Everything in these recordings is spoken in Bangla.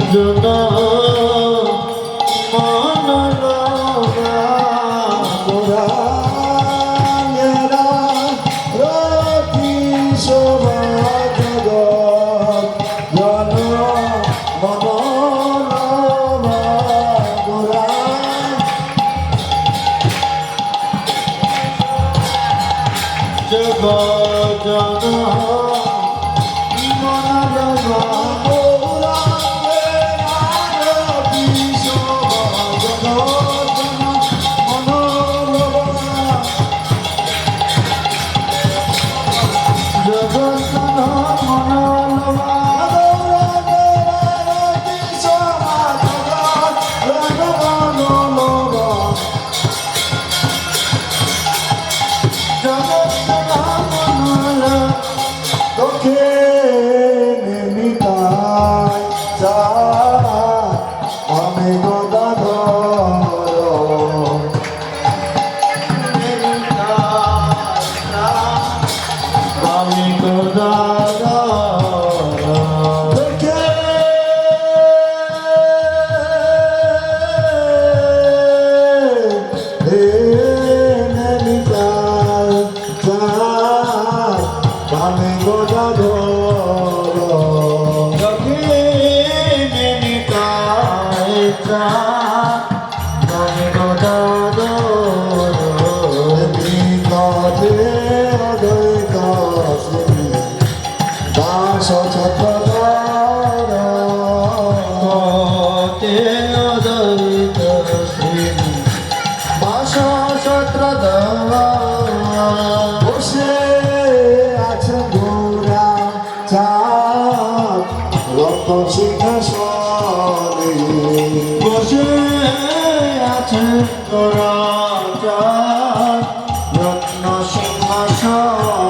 জনা মনলোভা গোরাঙ্গেরা রতি শোভা জগৎ জন মনোরমা গোরাঙ্গ জগৎ জনা মনলোভা বসে আছে গোরা চাঁদ রত্ন সিংহাসনে বসে আছে তোরা রত্ন সিংহাসন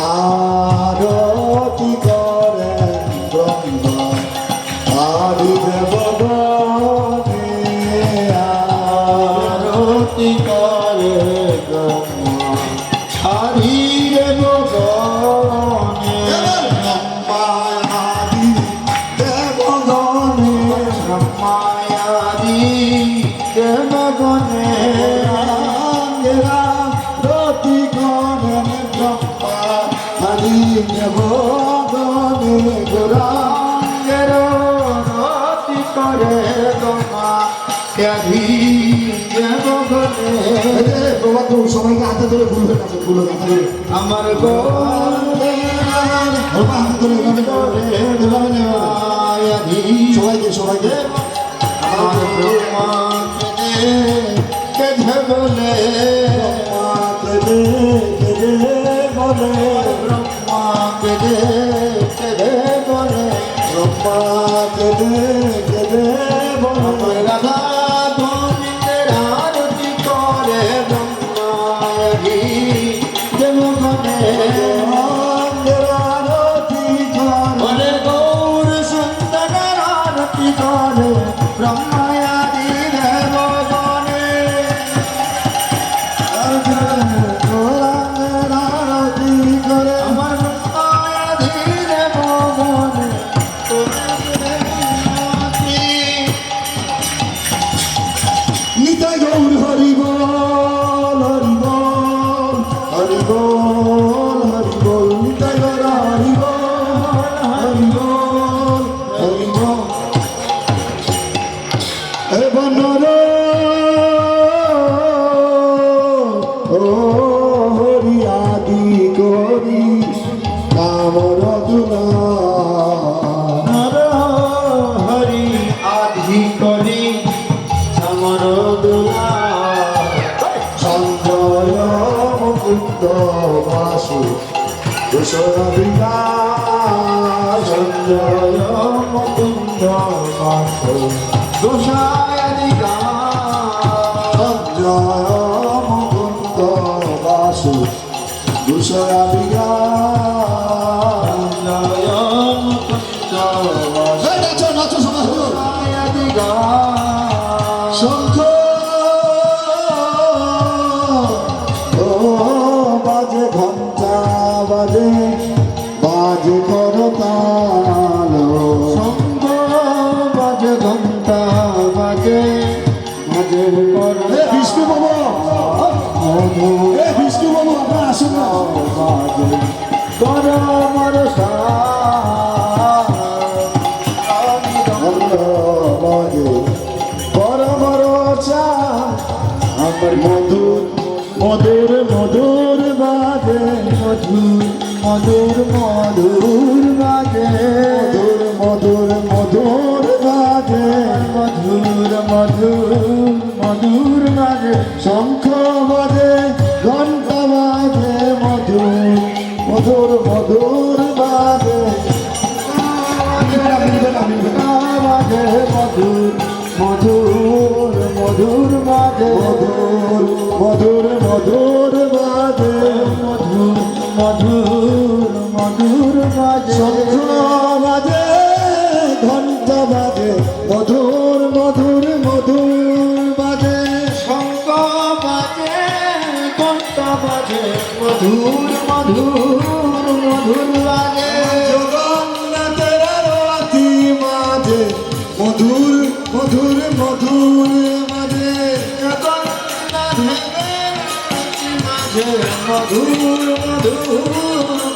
আরতি করেন ব্রহ্মা আদি দেবগণে আরতি করে ব্রহ্মা হরি দেবগণে ব্রহ্মাদি দেবগণে ব্রহ্মায়াদি দেবগণে রাঙ্গেরা রতি করেন ব্রহ্মা আদি দেবগণে গোরাঙ্গের রতি করে ব্রহ্মা ত্যাগী দেবগণে বাবা তো সবাইকে হাতে ধরে ভুলবে না ভুলো না তাহলে আমার গোরে হাতে ধরে এভাবে করে এভাবে নেওয়া সবাইকে সবাইকে আমার ব্রহ্মা কেঁদে বলে কেঁদে কেঁদে বলে ব্রহ্মা কেঁদে কেঁদে বলে ব্রহ্মা কেঁদে কেঁদে বলে রাধা গোবিন্দের আরতি করে ব্রহ্মায়াগী দেবগণে আরতি করে বলে গৌর সুন্দরের আরতি করে ব্রহ্মায়াগী দেবগণে আরতি করে আমার ব্রহ্মায়াগী দেবগণে নিতাই গৌর হরি বল হরি বল হরি বল হরি বল নিতাই গৌর হরি বল হরি বল হরি বল এ বনর ও হরি আদি করি কামর দুলা নর হরি আধি করি সমর দুলা সঞ্জয় মুকুন্দ বাসু কুশলা সঞ্জয় মুকুন্দ বাসু দোষায়াদি সঞ্জয় মুকুন্দ বাসু কুশলা সঞ্জয় মুকুন্দ বাসু নাচো নাচো সবাই দোষায়াদি শঙ্খ ও বাজে ঘন্টা বাজে বাজে করতাল শঙ্খ মধুর এ বিষ্ণু বাবু আপনার আসুন না বাজে পরমর বাজে পরমর চা আমার মধুর মধুর মধুর বাজে মধুর মধুর মধুর বাজে মধুর মধুর মধুর বাজে মধুর মধুর মধুর বাজে শঙ্খ বাজে ঘন্টা বাজে মধুর মধুর মধুর বাজে বাজে মধুর মধুর মধুর বাজে মধুর মধুর বাজে মধুর মধুর মধুর বাজে শঙ্খ বাজে ঘন্টা বাজে মধুর মধুর মধুর বাজে শঙ্খ বাজে ঘণ্টা বাজে মধুর মধুর মধুর বাজে জগন্নাথের আরতি মাঝে মধুর মধুর মধুর বাজে মধুর মধুর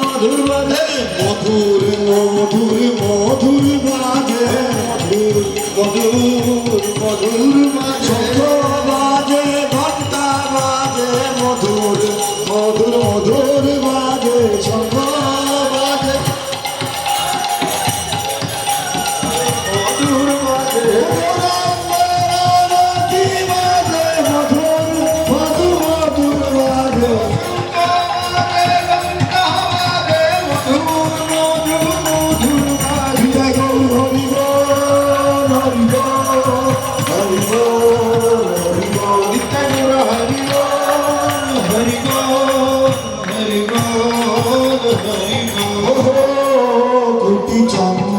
মধুর বাজে মধুর মধুর মধুর বাজে মধুর মধুর বাজে শঙ্খ বাজে ঘন্টা বাজে মধুর মধুর মধুর বাজে শঙ্খ বাজে মধুর বাজে আরতি বাজে মধুর মধুর মধুর বাজে জয় হরি বল হরি বল হরি বল হরি বল কোটি চন্দ্র